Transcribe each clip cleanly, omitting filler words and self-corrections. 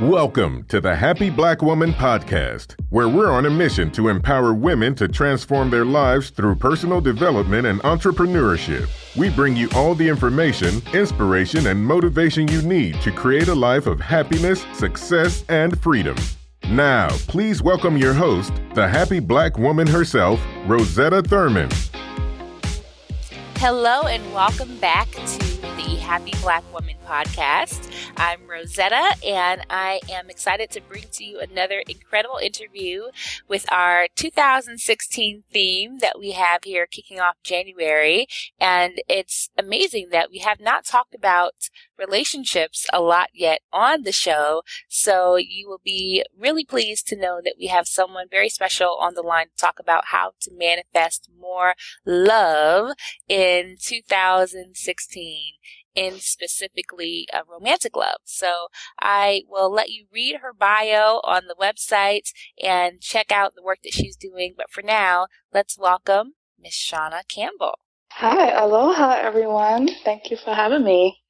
Welcome to the Happy Black Woman Podcast, where we're on a mission to empower women to transform their lives through personal development and entrepreneurship. We bring you all the information, inspiration, and motivation you need to create a life of happiness, success, and freedom. Now, please welcome your host, the happy Black woman herself, Rosetta Thurman. Hello and welcome back to the Happy Black Woman Podcast. I'm Rosetta and I am excited to bring to you another incredible interview with our 2016 theme that we have here kicking off January. And it's amazing that we have not talked about relationships a lot yet on the show. So you will be really pleased to know that we have someone very special on the line to talk about how to manifest more love in 2016. In specifically romantic love. So I will let you read her bio on the website and check out the work that she's doing. But for now, let's welcome Miss Shana Campbell. Hi, aloha everyone. Thank you for having me.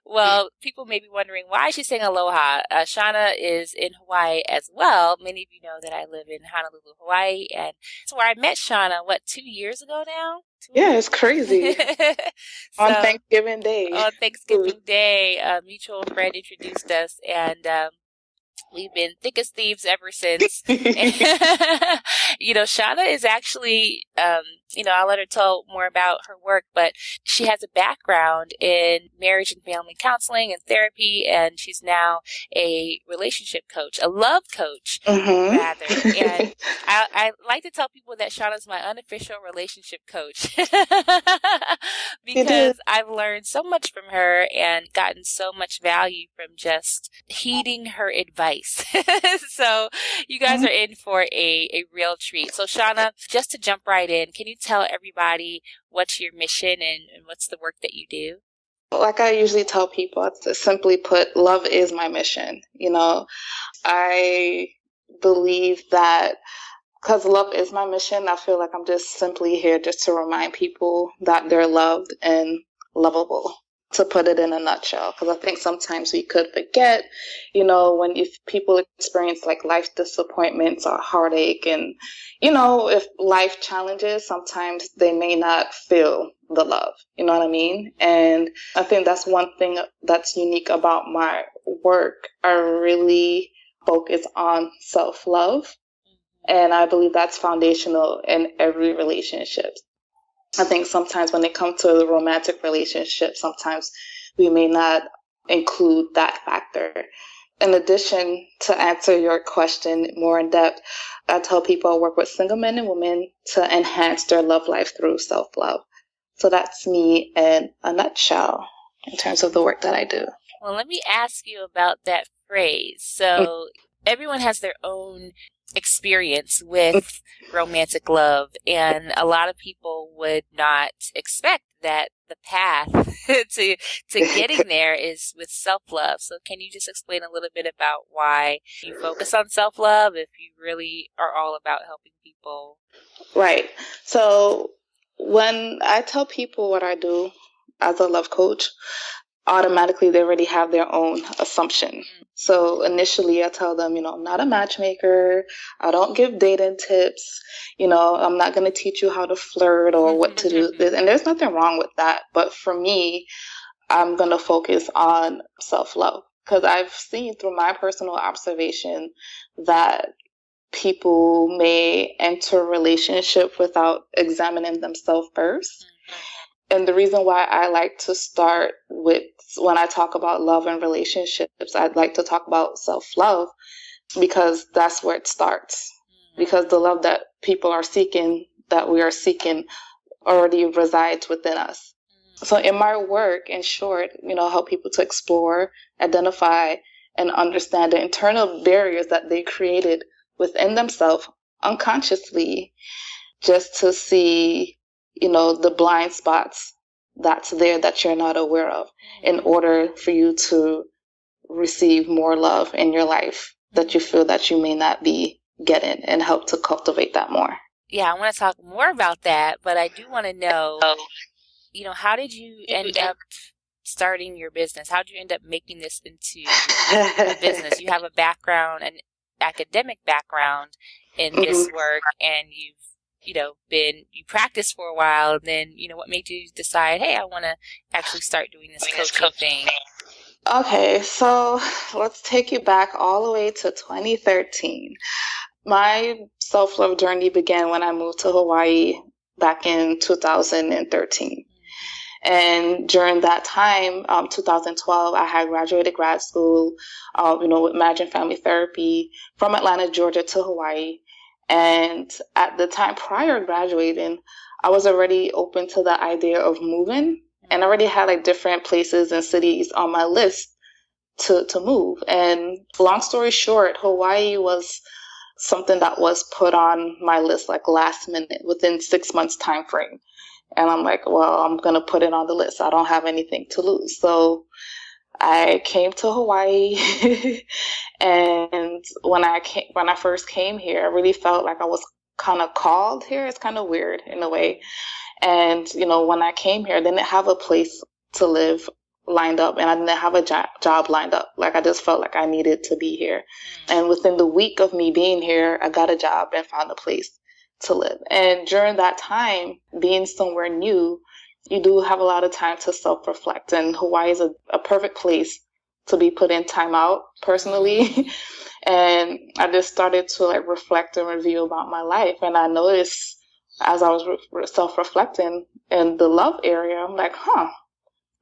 Well, people may be wondering, why is she saying aloha? Shana is in Hawaii as well. Many of you know that I live in Honolulu, Hawaii, and that's where I met Shana, 2 years ago now? Yeah, it's crazy. On Thanksgiving Day. On Thanksgiving Day, a mutual friend introduced us, and we've been thick as thieves ever since. Shana is actually, I'll let her tell more about her work, but she has a background in marriage and family counseling and therapy, and she's now a relationship coach, a love coach, rather. And I like to tell people that Shana's my unofficial relationship coach because I've learned so much from her and gotten so much value from just heeding her advice. So you guys are in for a real treat. So Shana, just to jump right in, can you tell everybody what's your mission and what's the work that you do? Like I usually tell people, simply put, love is my mission. I believe that because love is my mission, I feel like I'm just simply here just to remind people that they're loved and lovable, to put it in a nutshell. Because I think sometimes we could forget, if people experience like life disappointments or heartache and, if life challenges, sometimes they may not feel the love, you know what I mean? And I think that's one thing that's unique about my work. I really focus on self-love. And I believe that's foundational in every relationship. I think sometimes when it comes to a romantic relationship, sometimes we may not include that factor. In addition, to answer your question more in depth, I tell people I work with single men and women to enhance their love life through self-love. So that's me in a nutshell in terms of the work that I do. Well, let me ask you about that phrase. So everyone has their own experience with romantic love, and a lot of people would not expect that the path to getting there is with self-love. So can you just explain a little bit about why you focus on self-love if you really are all about helping people? Right. So when I tell people what I do as a love coach, automatically they already have their own assumption. So initially I tell them, I'm not a matchmaker. I don't give dating tips. I'm not going to teach you how to flirt or what to do. And there's nothing wrong with that. But for me, I'm going to focus on self-love because I've seen through my personal observation that people may enter a relationship without examining themselves first. And the reason why I like to start with, when I talk about love and relationships, I'd like to talk about self-love because that's where it starts. Because the love that people are seeking, that we are seeking, already resides within us. So in my work, in short, I help people to explore, identify, and understand the internal barriers that they created within themselves unconsciously, just to see the blind spots that's there that you're not aware of in order for you to receive more love in your life that you feel that you may not be getting, and help to cultivate that more. Yeah, I want to talk more about that, but I do want to know, how did you end up starting your business? How did you end up making this into a business? You have a background, an academic background in this work, and you practiced for a while, and then, what made you decide, hey, I want to actually start doing this coaching thing? Okay, so let's take you back all the way to 2013. My self-love journey began when I moved to Hawaii back in 2013. And during that time, 2012, I had graduated grad school, with marriage and family therapy from Atlanta, Georgia to Hawaii. And at the time prior to graduating, I was already open to the idea of moving, and already had like different places and cities on my list to move. And long story short, Hawaii was something that was put on my list like last minute, within 6 months time frame. And I'm like, well, I'm going to put it on the list. I don't have anything to lose. So I came to Hawaii. And when I first came here, I really felt like I was kind of called here. It's kind of weird in a way. And, when I came here, I didn't have a place to live lined up, and I didn't have a job lined up. Like, I just felt like I needed to be here. And within the week of me being here, I got a job and found a place to live. And during that time, being somewhere new, you do have a lot of time to self-reflect. And Hawaii is a perfect place to be put in time out, personally. And I just started to like reflect and review about my life. And I noticed as I was self-reflecting in the love area, I'm like,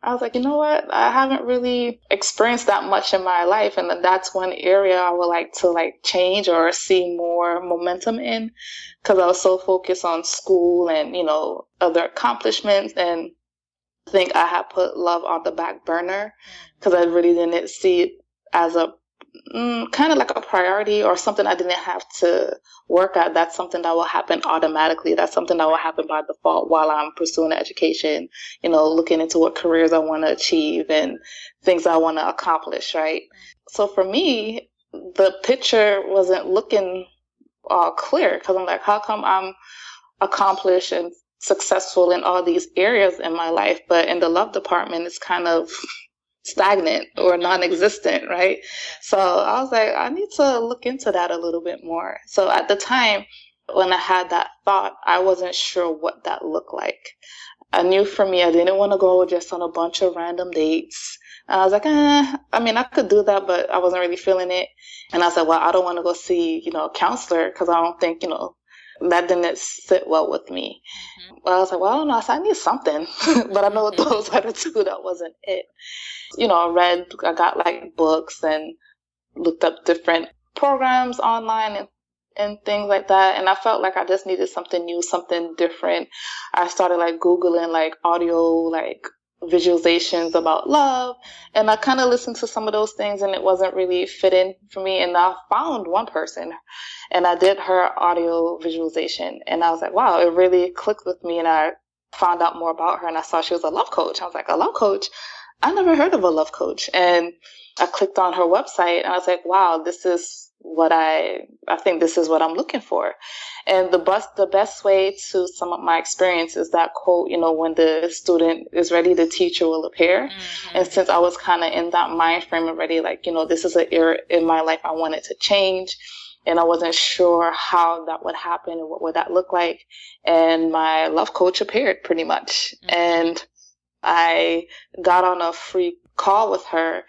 I was like, you know what? I haven't really experienced that much in my life. And that's one area I would like to change or see more momentum in, because I was so focused on school and, other accomplishments. And I think I had put love on the back burner because I really didn't see it as a kind of like a priority or something I didn't have to work at. That's something that will happen automatically. That's something that will happen by default while I'm pursuing education, looking into what careers I want to achieve and things I want to accomplish, right? So for me, the picture wasn't looking all clear, because I'm like, how come I'm accomplished and successful in all these areas in my life, but in the love department, it's kind of stagnant or non-existent, right? So I was like, I need to look into that a little bit more. So at the time when I had that thought, I wasn't sure what that looked like. I knew for me, I didn't want to go just on a bunch of random dates. And I was like, I could do that, but I wasn't really feeling it. And I said, well, I don't want to go see, a counselor, because I don't think, that didn't sit well with me. Well, I was like, well, I don't know. I need something. But I know those are the two that wasn't it. I got books and looked up different programs online and things like that. And I felt like I just needed something new, something different. I started Googling audio, visualizations about love. And I kind of listened to some of those things, and it wasn't really fitting for me. And I found one person, and I did her audio visualization. And I was like, wow, it really clicked with me. And I found out more about her, and I saw she was a love coach. I was like, a love coach? I never heard of a love coach. And I clicked on her website, and I was like, wow, this is what I think this is what I'm looking for. And the best way to sum up my experience is that quote, when the student is ready, the teacher will appear. And since I was kind of in that mind frame already, this is an era in my life I wanted to change, and I wasn't sure how that would happen and what would that look like. And my love coach appeared pretty much. And I got on a free call with her.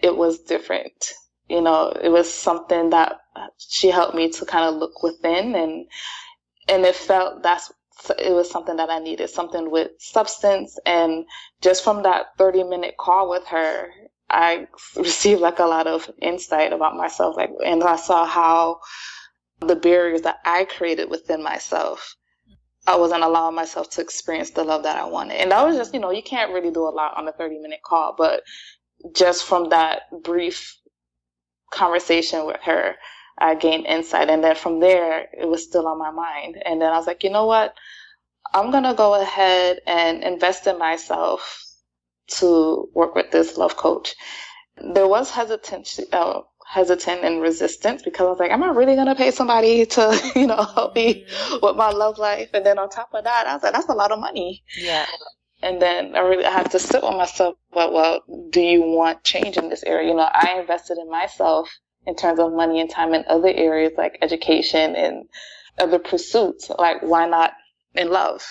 It was different. It was something that she helped me to kind of look within, and it felt it was something that I needed, something with substance. And just from that 30-minute call with her, I received a lot of insight about myself, and I saw how the barriers that I created within myself, I wasn't allowing myself to experience the love that I wanted. And that was just, you can't really do a lot on a 30-minute call, but just from that brief conversation with her, I gained insight. And then from there, it was still on my mind. And then I was like, you know what? I'm going to go ahead and invest in myself to work with this love coach. There was hesitant and resistance, because I was like, am I really going to pay somebody to, help me with my love life? And then on top of that, I was like, that's a lot of money. Yeah. And then I really had to sit with myself, well, do you want change in this area? I invested in myself in terms of money and time in other areas like education and other pursuits. Like, why not in love?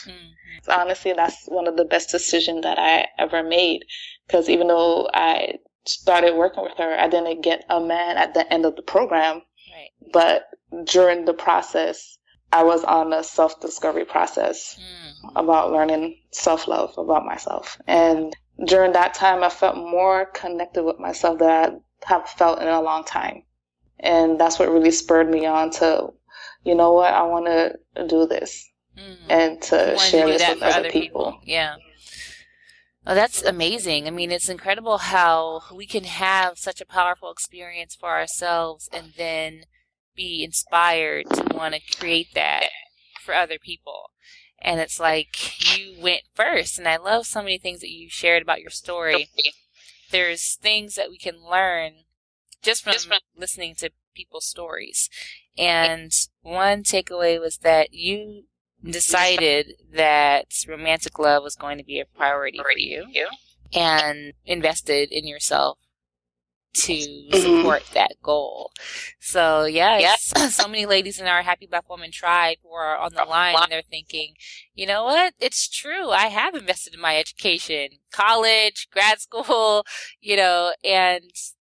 So honestly, that's one of the best decisions that I ever made, because even though I started working with her, I didn't get a man at the end of the program. Right. But during the process, I was on a self-discovery process about learning self-love about myself. And during that time, I felt more connected with myself than I have felt in a long time. And that's what really spurred me on to, you know what, I want to do this and to share this with other people. Yeah. Oh, that's amazing. I mean, it's incredible how we can have such a powerful experience for ourselves and then be inspired to want to create that for other people. And it's like you went first. And I love so many things that you shared about your story. There's things that we can learn just from listening to people's stories. And one takeaway was that you decided that romantic love was going to be a priority for you and invested in yourself to support that goal. So yes, so many ladies in our Happy Black Woman tribe who are on the line and they're thinking, you know what? It's true. I have invested in my education, college, grad school, and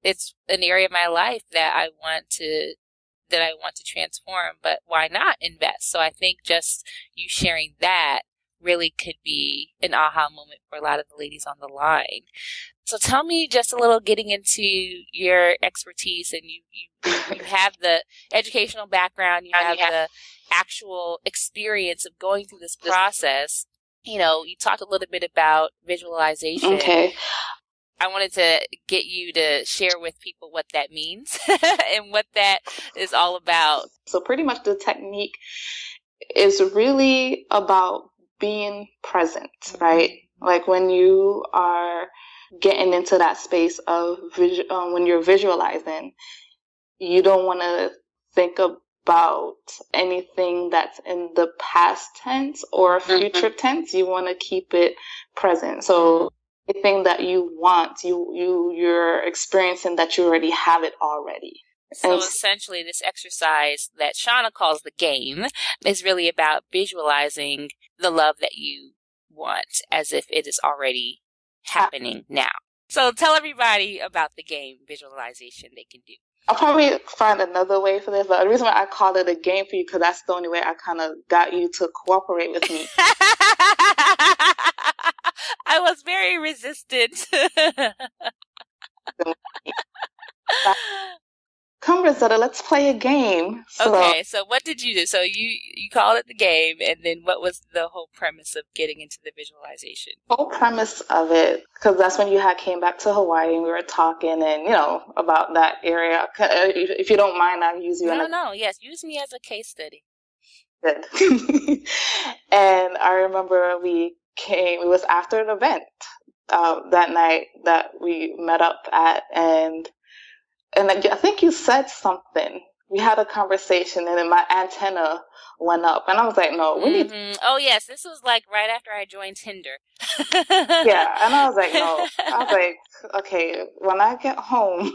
it's an area of my life that I want to transform, but why not invest? So I think just you sharing that really could be an aha moment for a lot of the ladies on the line. So tell me just a little, getting into your expertise, and you have the educational background, you have the actual experience of going through this process. You talked a little bit about visualization. Okay. I wanted to get you to share with people what that means and what that is all about. So pretty much the technique is really about being present, right? Like when you are getting into that space of when you're visualizing, you don't want to think about anything that's in the past tense or future tense. You want to keep it present. So anything that you want, you're experiencing that you already have it already. So essentially, this exercise that Shana calls the game is really about visualizing the love that you want as if it is already happening now. So tell everybody about the game visualization they can do. I'll probably find another way for this, but the reason why I called it a game for you, because that's the only way I kind of got you to cooperate with me. I was very resistant. Come, Rosetta, let's play a game. Okay, so what did you do? So you called it the game, and then what was the whole premise of getting into the visualization? The whole premise of it, because that's when you came back to Hawaii and we were talking and, about that area. If you don't mind, I'll use you. Yes, use me as a case study. Good. And I remember it was after an event that night that we met up at, and I think you said something. We had a conversation, and then my antenna went up, and I was like, "No, we need." Oh yes, this was like right after I joined Tinder. Yeah, and I was like, "No." I was like, "Okay, when I get home,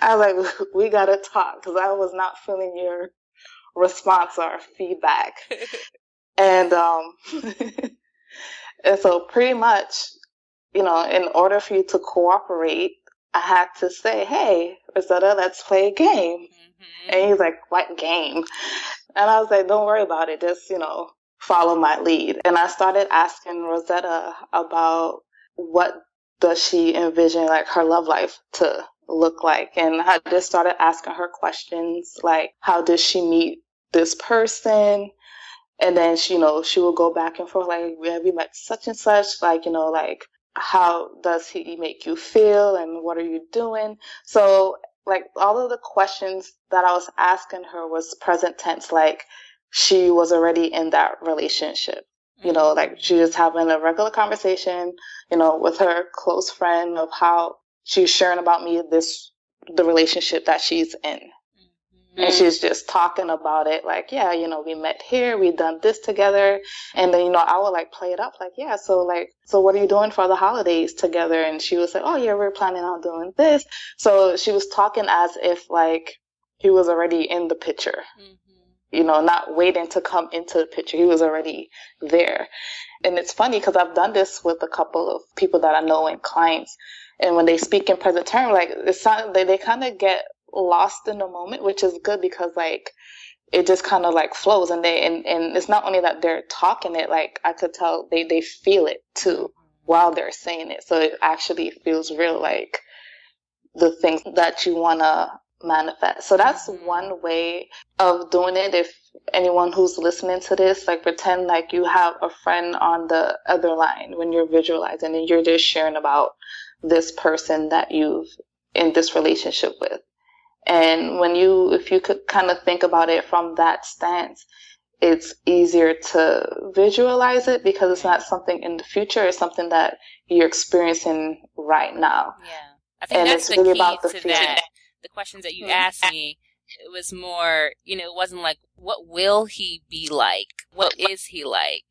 I was like, we gotta talk," because I was not feeling your response or feedback, and and so pretty much, in order for you to cooperate, I had to say, "Hey, Rosetta, let's play a game." And he's like, "What game?" And I was like, "Don't worry about it. Just, follow my lead." And I started asking Rosetta about what does she envision, like, her love life to look like. And I just started asking her questions, like, how did she meet this person? And then, she will go back and forth, like, have you met such and such? Like, like, how does he make you feel, and what are you doing? So, like, all of the questions that I was asking her was present tense, like she was already in that relationship, like she was having a regular conversation, with her close friend of how she's sharing about me, the relationship that she's in. And she's just talking about it like, yeah, we met here, we done this together. And then, I would like play it up like, yeah, so what are you doing for the holidays together? And she was like, oh yeah, we're planning on doing this. So she was talking as if like he was already in the picture, not waiting to come into the picture. He was already there. And it's funny because I've done this with a couple of people that I know and clients. And when they speak in present term, like they kind of get lost in the moment, which is good because like it just kind of like flows, and it's not only that they're talking it, like I could tell they feel it too while they're saying it, so it actually feels real, like the things that you want to manifest. So that's one way of doing it. If anyone who's listening to this, like pretend like you have a friend on the other line when you're visualizing and you're just sharing about this person that you've in this relationship with. And if you could kind of think about it from that stance, it's easier to visualize it because it's not something in the future. It's something that you're experiencing right now. Yeah. I think that's the really key to that. The questions that you asked me, it was more, it wasn't like, what will he be like? What is he like?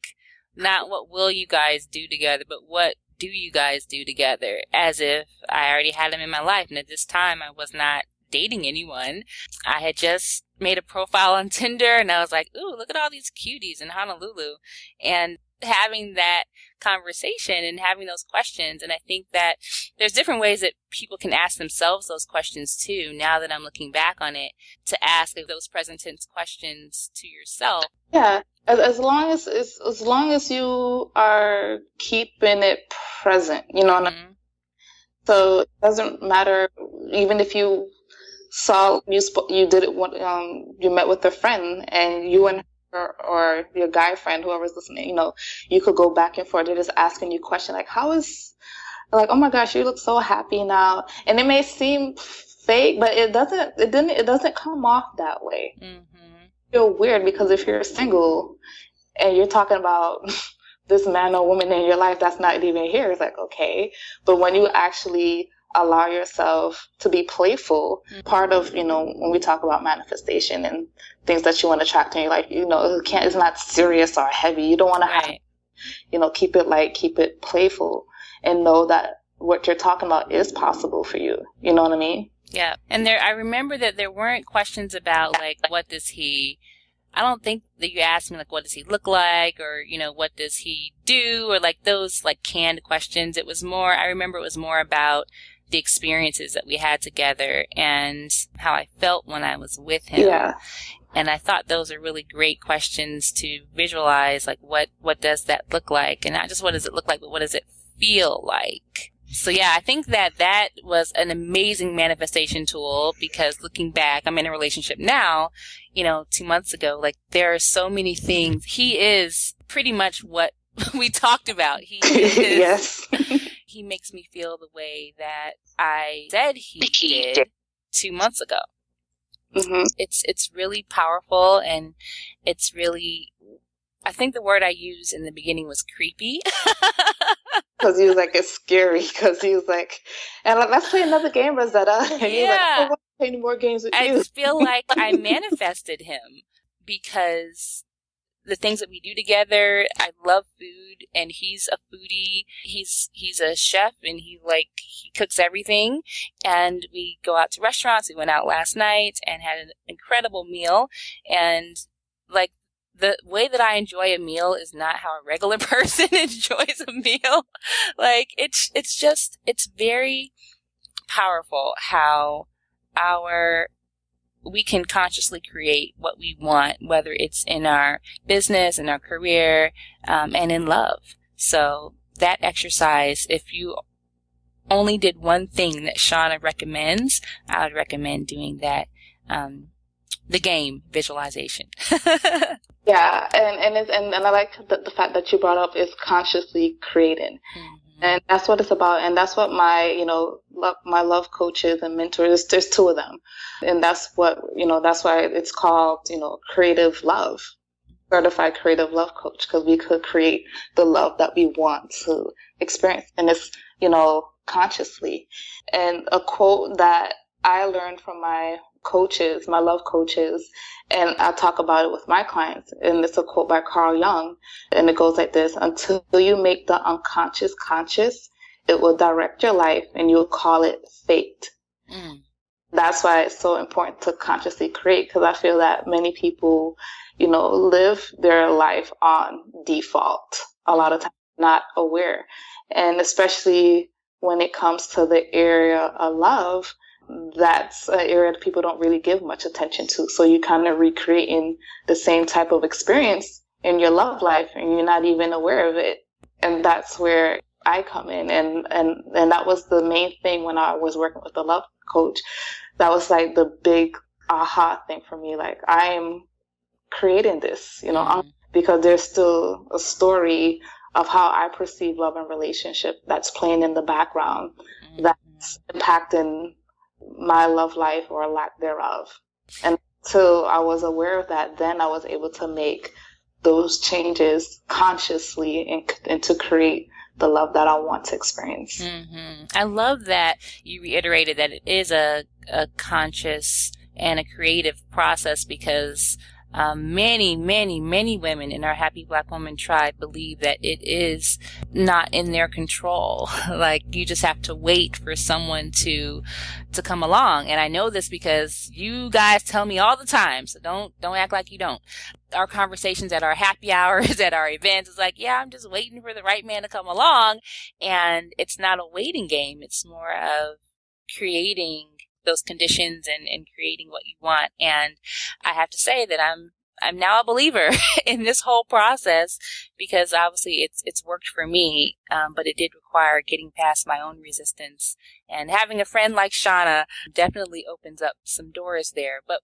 Not what will you guys do together, but what do you guys do together? As if I already had him in my life. And at this time, I was not dating anyone. I had just made a profile on Tinder and I was like, ooh, look at all these cuties in Honolulu. And having that conversation and having those questions. And I think that there's different ways that people can ask themselves those questions too, now that I'm looking back on it, to ask those present tense questions to yourself. Yeah. As long as you are keeping it present, what I mean? So it doesn't matter, even if you saw you did it you met with a friend and you and her or your guy friend, whoever's listening, you could go back and forth. They're just asking you questions like, like, oh my gosh, you look so happy now. And it may seem fake, but it doesn't come off that way. Feel weird because if you're single and you're talking about this man or woman in your life that's not even here, it's like, okay. But when you actually allow yourself to be playful, part of, when we talk about manifestation and things that you want to attract in your life, it's not serious or heavy. You don't want to have, keep it light, keep it playful, and know that what you're talking about is possible for you. You know what I mean? Yeah. And I remember that there weren't questions about like, I don't think that you asked me like, what does he look like? Or, what does he do? Or like those like canned questions. I remember it was more about the experiences that we had together and how I felt when I was with him. Yeah. And I thought those are really great questions to visualize, like what does that look like? And not just what does it look like, but what does it feel like? So yeah, I think that was an amazing manifestation tool because looking back, I'm in a relationship now, 2 months ago, like there are so many things. He is pretty much what we talked about. He is, yes. He makes me feel the way that I said he did 2 months ago. It's really powerful, and it's really, I think the word I used in the beginning was creepy. Because he was like, it's scary. Because he was like, and let's play another game, Rosetta. And yeah. He was like, I don't want to play any more games with you. I feel like I manifested him because the things that we do together, I love food, and he's a foodie. He's a chef, and he cooks everything. And we go out to restaurants. We went out last night and had an incredible meal. And like, the way that I enjoy a meal is not how a regular person enjoys a meal. Like, it's very powerful how we can consciously create what we want, whether it's in our business, in our career, and in love. So that exercise, if you only did one thing that Shana recommends, I would recommend doing that, the game visualization. Yeah, and I like the fact that you brought up is consciously creating. And that's what it's about. And that's what my love coaches and mentors, there's 2 of them. And that's what, that's why it's called, creative love, certified creative love coach, because we could create the love that we want to experience. And it's, consciously. And a quote that I learned from my coaches, my love coaches, and I talk about it with my clients. And it's a quote by Carl Jung, and it goes like this: until you make the unconscious conscious, it will direct your life, and you'll call it fate. That's why it's so important to consciously create, because I feel that many people, live their life on default, a lot of times not aware. And especially when it comes to the area of love, that's an area that people don't really give much attention to. So you kind of recreating the same type of experience in your love life, and you're not even aware of it. And that's where I come in. And that was the main thing when I was working with the love coach. That was like the big aha thing for me. Like, I am creating this, because there's still a story of how I perceive love and relationship that's playing in the background, that's impacting my love life or lack thereof. And until I was aware of that, then I was able to make those changes consciously and to create the love that I want to experience. I love that you reiterated that it is a conscious and a creative process, because many women in our Happy Black Woman tribe believe that it is not in their control. Like, you just have to wait for someone to come along. And I know this because you guys tell me all the time, so don't act like you don't. Our conversations at our happy hours, at our events, is like, yeah, I'm just waiting for the right man to come along. And it's not a waiting game. It's more of creating those conditions and creating what you want. And I have to say that I'm now a believer in this whole process, because obviously it's worked for me, but it did require getting past my own resistance. And having a friend like Shana definitely opens up some doors there. But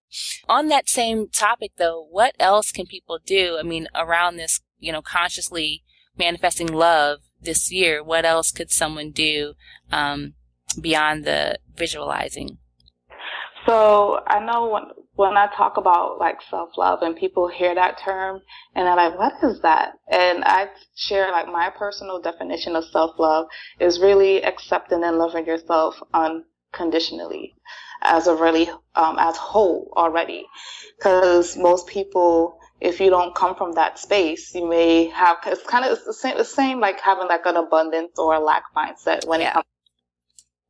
on that same topic, though, what else can people do? I mean, around this, consciously manifesting love this year, what else could someone do beyond the visualizing? So I know when I talk about like self-love and people hear that term and they're like, what is that? And I share like my personal definition of self-love is really accepting and loving yourself unconditionally as whole already. Because most people, if you don't come from that space, you may have, it's the same like having like an abundance or a lack mindset when it comes.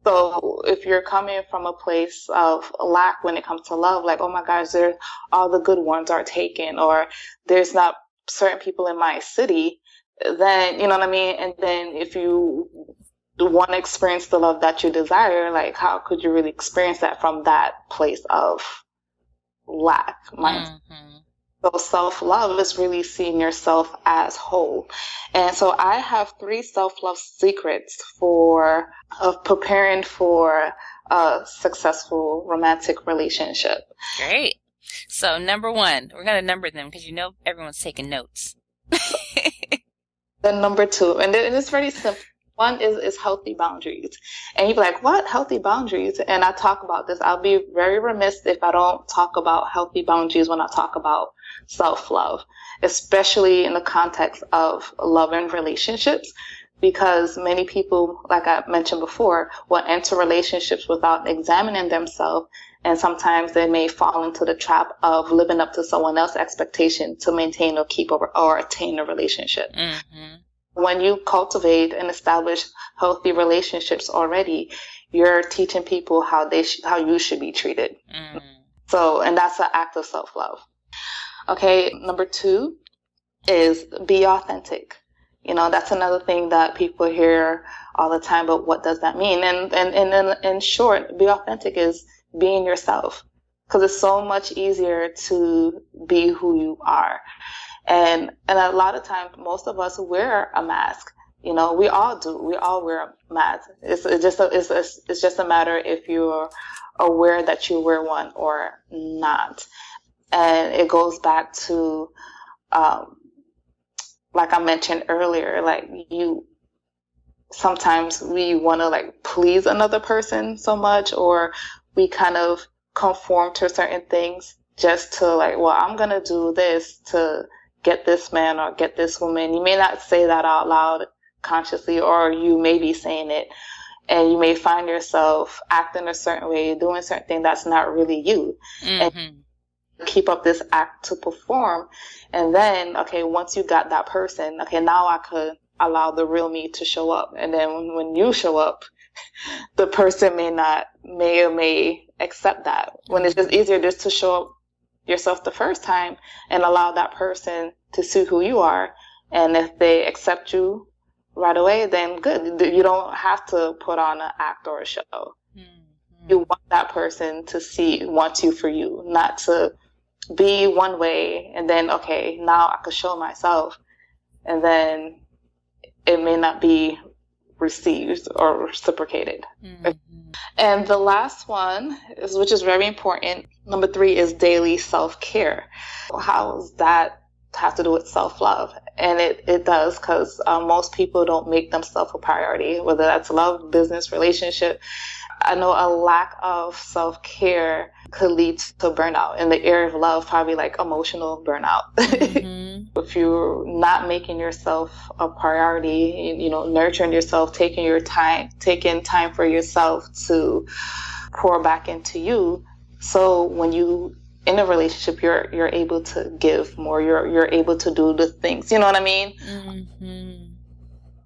So if you're coming from a place of lack when it comes to love, like, oh my gosh, all the good ones are taken, or there's not certain people in my city, then, you know what I mean? And then if you want to experience the love that you desire, like, how could you really experience that from that place of lack mindset? So self-love is really seeing yourself as whole. And so I have 3 self-love secrets of preparing for a successful romantic relationship. Great. So number 1, we're going to number them because everyone's taking notes. Then number 2, and it's very simple. 1 is healthy boundaries. And you'd be like, what? Healthy boundaries? And I talk about this. I'll be very remiss if I don't talk about healthy boundaries when I talk about self-love, especially in the context of love and relationships, because many people, like I mentioned before, will enter relationships without examining themselves. And sometimes they may fall into the trap of living up to someone else's expectation to maintain or keep or attain a relationship. When you cultivate and establish healthy relationships already, you're teaching people how you should be treated. So, and that's an act of self-love. Okay, number 2 is be authentic. That's another thing that people hear all the time, but what does that mean? And in short, be authentic is being yourself, because it's so much easier to be who you are. And a lot of times, most of us wear a mask. We all do. We all wear a mask. It's just a matter if you're aware that you wear one or not. And it goes back to, like I mentioned earlier, like sometimes we want to like please another person so much, or we kind of conform to certain things just to like, well, I'm going to do this to get this man or get this woman. You may not say that out loud consciously, or you may be saying it. and you may find yourself acting a certain way, doing certain thing that's not really you. And keep up this act to perform. And then, okay, once you got that person, okay, now I could allow the real me to show up. And then when you show up, the person may accept that. When it's just easier just to show up yourself the first time and allow that person to see who you are. And if they accept you right away, then good. You don't have to put on an act or a show. You want that person to want you for you, not to be one way and then, okay, now I could show myself, and then it may not be received or reciprocated. And the last one which is very important, number 3, is daily self-care. How does that have to do with self-love? And it does, because most people don't make themselves a priority, whether that's love, business, relationship. I know a lack of self-care could lead to burnout. In the area of love, probably like emotional burnout. If you're not making yourself a priority, nurturing yourself, taking time for yourself to pour back into you. So when you in a relationship, you're able to give more. You're able to do the things. You know what I mean?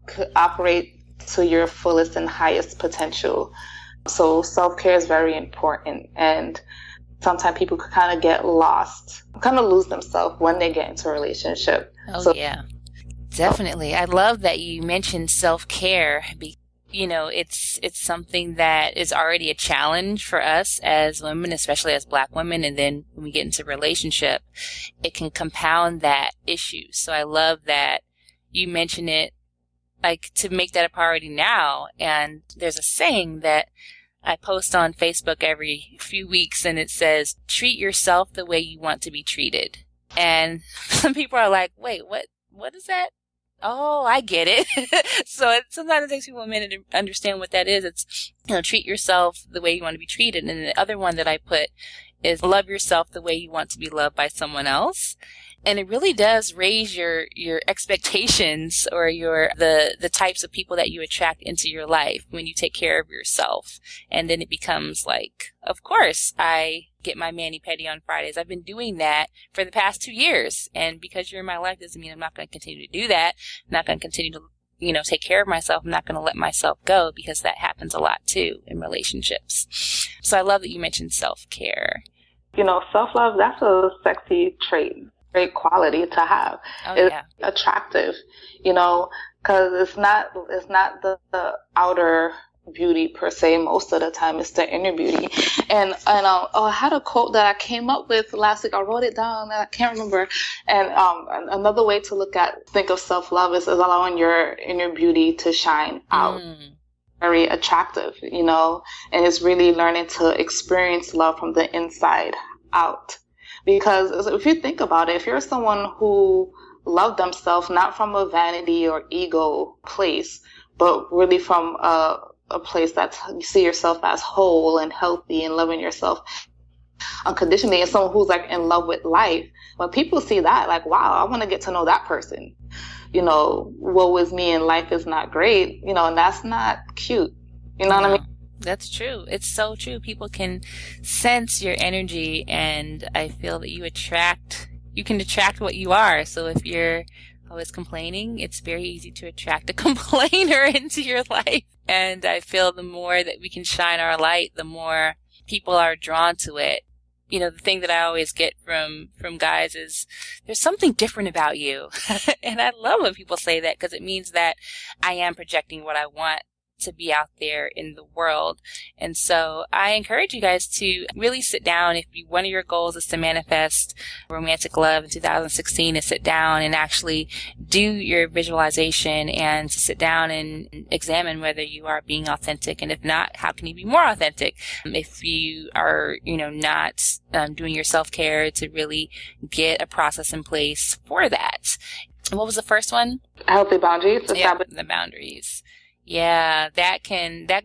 Could operate to your fullest and highest potential. So self-care is very important, and sometimes people could kind of get lost, kind of lose themselves when they get into a relationship. Yeah, definitely. I love that you mentioned self-care. It's something that is already a challenge for us as women, especially as Black women. And then when we get into a relationship, it can compound that issue. So I love that you mention it, like, to make that a priority now. And there's a saying that I post on Facebook every few weeks, and it says, treat yourself the way you want to be treated. And some people are like, wait, what is that? Oh, I get it. So sometimes it takes people a minute to understand what that is. It's, treat yourself the way you want to be treated. And the other one that I put is love yourself the way you want to be loved by someone else. And it really does raise your expectations, or the types of people that you attract into your life when you take care of yourself. And then it becomes like, of course, I get my mani-pedi on Fridays. I've been doing that for the past 2 years. And because you're in my life doesn't mean I'm not going to continue to do that. I'm not going to continue to, take care of myself. I'm not going to let myself go, because that happens a lot too in relationships. So I love that you mentioned self-care. Self-love, that's a sexy trait. Great quality to have. It's attractive, because it's not the outer beauty per se. Most of the time it's the inner beauty. And I had a quote that I came up with last week. I wrote it down and I can't remember. And another way to think of self-love is allowing your inner beauty to shine out. Very attractive, and it's really learning to experience love from the inside out. Because if you think about it, if you're someone who loved themselves not from a vanity or ego place, but really from a place that you see yourself as whole and healthy and loving yourself unconditionally, and someone who's like in love with life, when people see that, like, wow, I want to get to know that person. Woe is me and life is not great, and that's not cute. You know what I mean? That's true. It's so true. People can sense your energy, and I feel that you can attract what you are. So if you're always complaining, it's very easy to attract a complainer into your life. And I feel the more that we can shine our light, the more people are drawn to it. The thing that I always get from guys is, there's something different about you. And I love when people say that, because it means that I am projecting what I want to be out there in the world. And so I encourage you guys to really sit down. If one of your goals is to manifest romantic love in 2016, to sit down and actually do your visualization, and to sit down and examine whether you are being authentic. And if not, how can you be more authentic? If you are, not doing your self-care, to really get a process in place for that. And what was the first one? Healthy boundaries. Yeah, the boundaries. Yeah,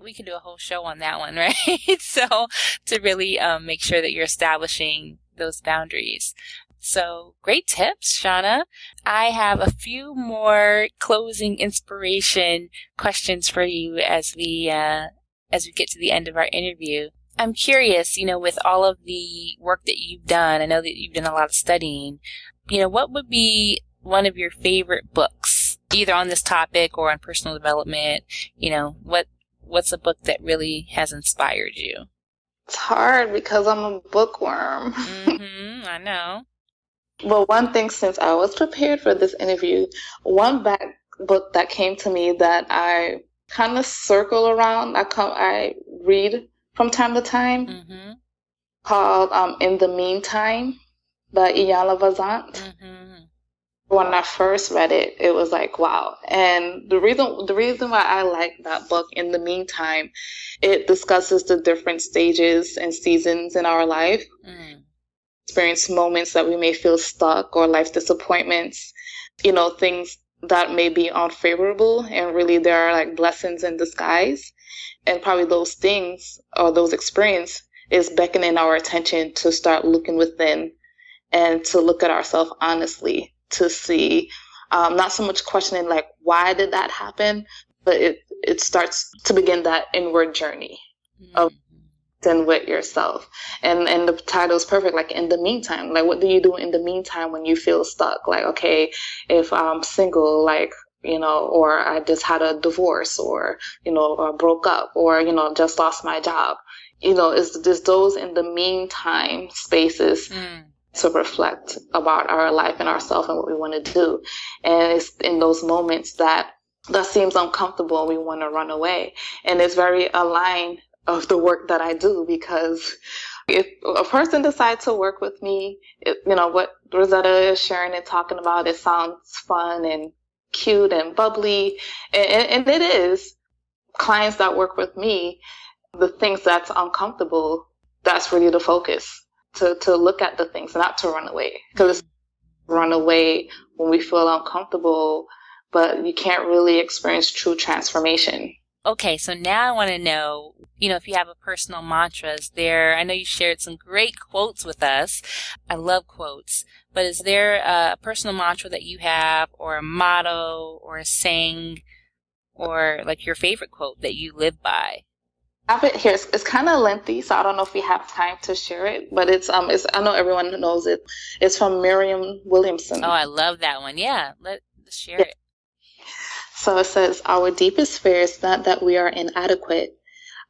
we can do a whole show on that one, right? So to really make sure that you're establishing those boundaries. So great tips, Shana. I have a few more closing inspiration questions for you as we get to the end of our interview. I'm curious, with all of the work that you've done, I know that you've done a lot of studying, what would be one of your favorite books, either on this topic or on personal development? What's a book that really has inspired you? It's hard because I'm a bookworm. I know. But one thing, since I was prepared for this interview, one book that came to me that I kind of circle around, I read from time to time, called "In the Meantime" by Iyanla Vanzant. When I first read it, it was like, wow. And the reason why I like that book, "In the Meantime," it discusses the different stages and seasons in our life. Experience moments that we may feel stuck, or life disappointments, things that may be unfavorable, and really there are like blessings in disguise. And probably those things or those experiences is beckoning our attention to start looking within and to look at ourselves honestly, to see, not so much questioning like, why did that happen? But it starts to begin that inward journey of then with yourself. And the title is perfect, like, in the meantime. Like, what do you do in the meantime when you feel stuck? Like, okay, if I'm single, like, or I just had a divorce, or, or broke up, or, just lost my job. It's those in the meantime spaces to reflect about our life and ourselves and what we want to do. And it's in those moments that seems uncomfortable and we want to run away. And it's very aligned of the work that I do, because if a person decides to work with me, what Rosetta is sharing and talking about, it sounds fun and cute and bubbly, and it is. Clients that work with me, the things that's uncomfortable, that's really the focus, to look at the things, not to run away, because run away when we feel uncomfortable, but you can't really experience true transformation. Okay, so now I want to know, if you have a personal mantras there. I know you shared some great quotes with us. I love quotes. But is there a personal mantra that you have, or a motto, or a saying, or like your favorite quote that you live by? I have it here. It's kind of lengthy, so I don't know if we have time to share it. But it's I know everyone knows it. It's from Marianne Williamson. Oh, I love that one. Yeah, let's share it. So it says, "Our deepest fear is not that we are inadequate.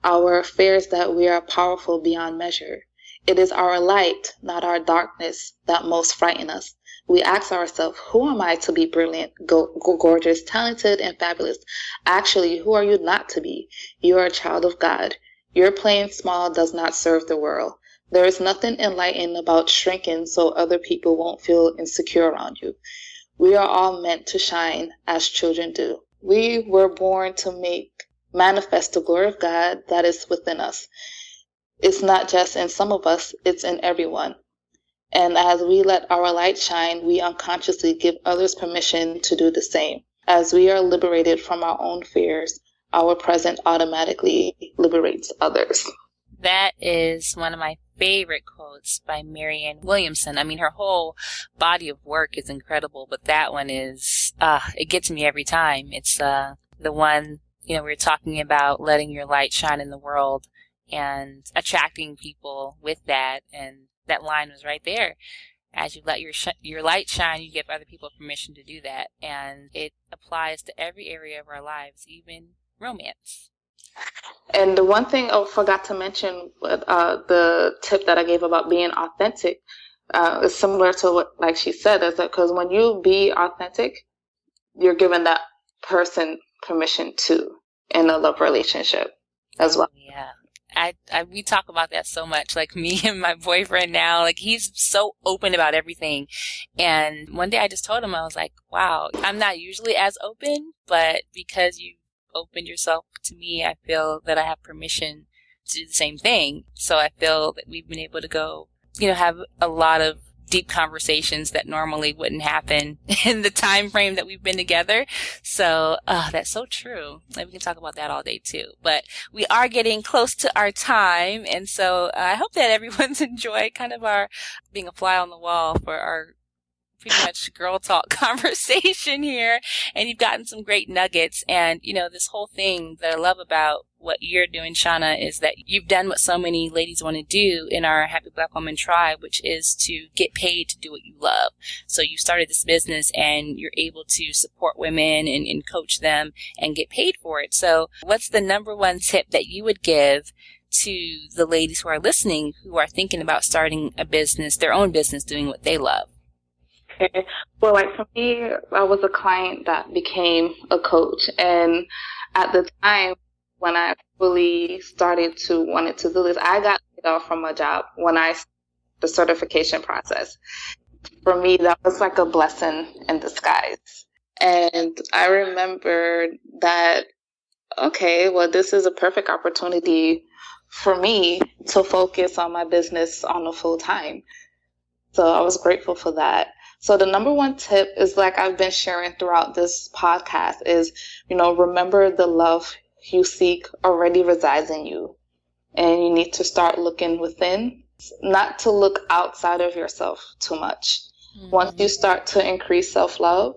Our fear is that we are powerful beyond measure. It is our light, not our darkness, that most frighten us. We ask ourselves, who am I to be brilliant, gorgeous, talented, and fabulous? Actually, who are you not to be? You are a child of God. Your playing small does not serve the world. There is nothing enlightening about shrinking so other people won't feel insecure around you. We are all meant to shine as children do. We were born to manifest the glory of God that is within us. It's not just in some of us, it's in everyone. And as we let our light shine, we unconsciously give others permission to do the same. As we are liberated from our own fears, our present automatically liberates others." That is one of my favorite quotes by Marianne Williamson. I mean, her whole body of work is incredible, but that one is, it gets me every time. It's the one, we were talking about letting your light shine in the world and attracting people with that. And that line was right there. As you let your light shine, you give other people permission to do that. And it applies to every area of our lives, even romance. And the one thing I forgot to mention, the tip that I gave about being authentic, is similar to what, like she said, is that because when you be authentic, you're giving that person permission to in a love relationship as well. Yeah. We talk about that so much, like me and my boyfriend now, like he's so open about everything. And one day I just told him, I was like, wow, I'm not usually as open, but because you opened yourself to me, I feel that I have permission to do the same thing. So I feel that we've been able to go, have a lot of deep conversations that normally wouldn't happen in the time frame that we've been together. So that's so true. And we can talk about that all day too. But we are getting close to our time. And so I hope that everyone's enjoyed kind of our being a fly on the wall for our pretty much girl talk conversation here, and you've gotten some great nuggets. And, this whole thing that I love about what you're doing, Shana, is that you've done what so many ladies want to do in our Happy Black Woman tribe, which is to get paid to do what you love. So you started this business and you're able to support women and coach them and get paid for it. So what's the number one tip that you would give to the ladies who are listening, who are thinking about starting a business, their own business, doing what they love? Okay. Well, for me, I was a client that became a coach. And at the time when I really wanted to do this, I got laid off from a job when the certification process. For me, that was like a blessing in disguise. And I remember that, okay, well, this is a perfect opportunity for me to focus on my business on a full time. So I was grateful for that. So the number one tip is, like I've been sharing throughout this podcast, is, remember the love you seek already resides in you. And you need to start looking within, not to look outside of yourself too much. Mm-hmm. Once you start to increase self-love,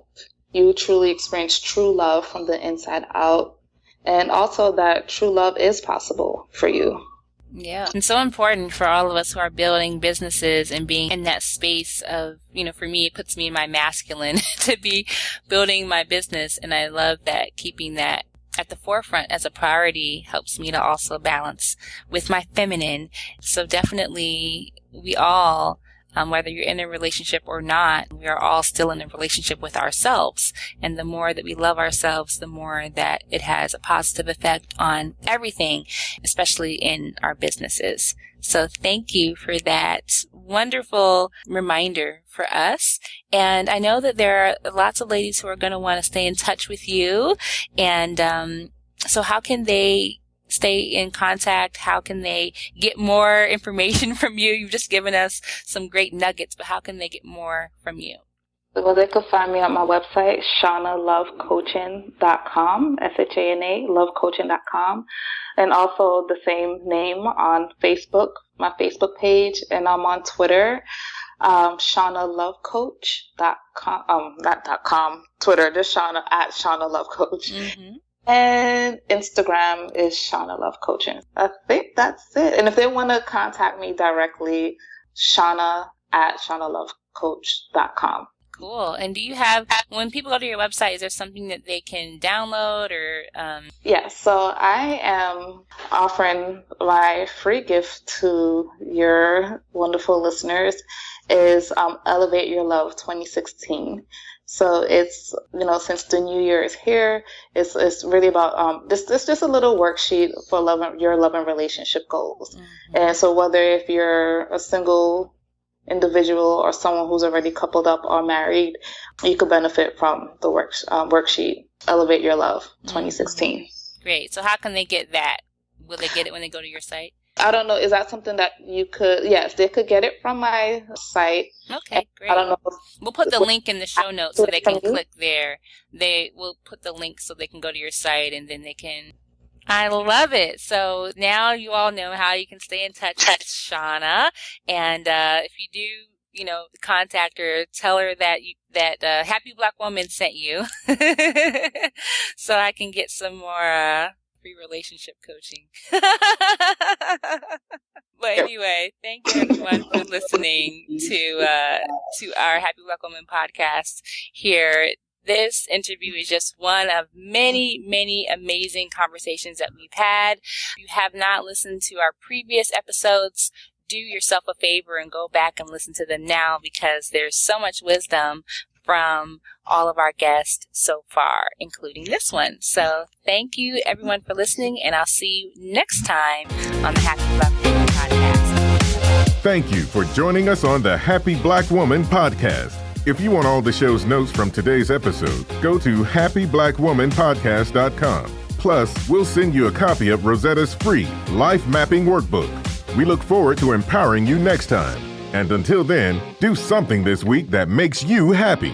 you truly experience true love from the inside out. And also that true love is possible for you. Yeah. And so important for all of us who are building businesses and being in that space of, for me, it puts me in my masculine to be building my business. And I love that keeping that at the forefront as a priority helps me to also balance with my feminine. So definitely we all, whether you're in a relationship or not, we are all still in a relationship with ourselves. And the more that we love ourselves, the more that it has a positive effect on everything, especially in our businesses. So thank you for that wonderful reminder for us. And I know that there are lots of ladies who are going to want to stay in touch with you. And so how can they stay in contact? How can they get more information from you? You've just given us some great nuggets, but how can they get more from you? Well, they could find me on my website, ShanaLoveCoaching.com, SHANA, lovecoaching.com, and also the same name on Facebook, my Facebook page, and I'm on Twitter, ShanaLoveCoach.com, not .com, Twitter, just Shana, at @ShanaLoveCoach. Mm-hmm. And Instagram is Shana Love Coaching. I think that's it. And if they want to contact me directly, Shana at ShanaLoveCoach.com. Cool. And do you have, when people go to your website, is there something that they can download or? Yes. So I am offering my free gift to your wonderful listeners is Elevate Your Love 2016. So it's, since the new year is here, it's really about, this just a little worksheet for your love and relationship goals. Mm-hmm. And so whether if you're a single individual or someone who's already coupled up or married, you could benefit from the worksheet, Elevate Your Love 2016. Mm-hmm. Great. So how can they get that? Will they get it when they go to your site? I don't know. Is that something that you could? Yes, they could get it from my site. Okay, great. I don't know. We'll put the link in the show notes so they can click there. We'll put the link so they can go to your site and then they can. I love it. So now you all know how you can stay in touch with Shana. And if you do, contact her, tell her that Happy Black Woman sent you, so I can get some more free relationship coaching. But anyway, thank you everyone for listening to our Happy Black Woman podcast here. This interview is just one of many, many amazing conversations that we've had. If you have not listened to our previous episodes, do yourself a favor and go back and listen to them now, because there's so much wisdom from all of our guests so far, including this one. So thank you everyone for listening, and I'll see you next time on the Happy Black Woman podcast. Thank you for joining us on the Happy Black Woman podcast. If you want all the show's notes from today's episode, go to happyblackwomanpodcast.com. Plus, we'll send you a copy of Rosetta's free life mapping workbook. We look forward to empowering you next time. And until then, do something this week that makes you happy.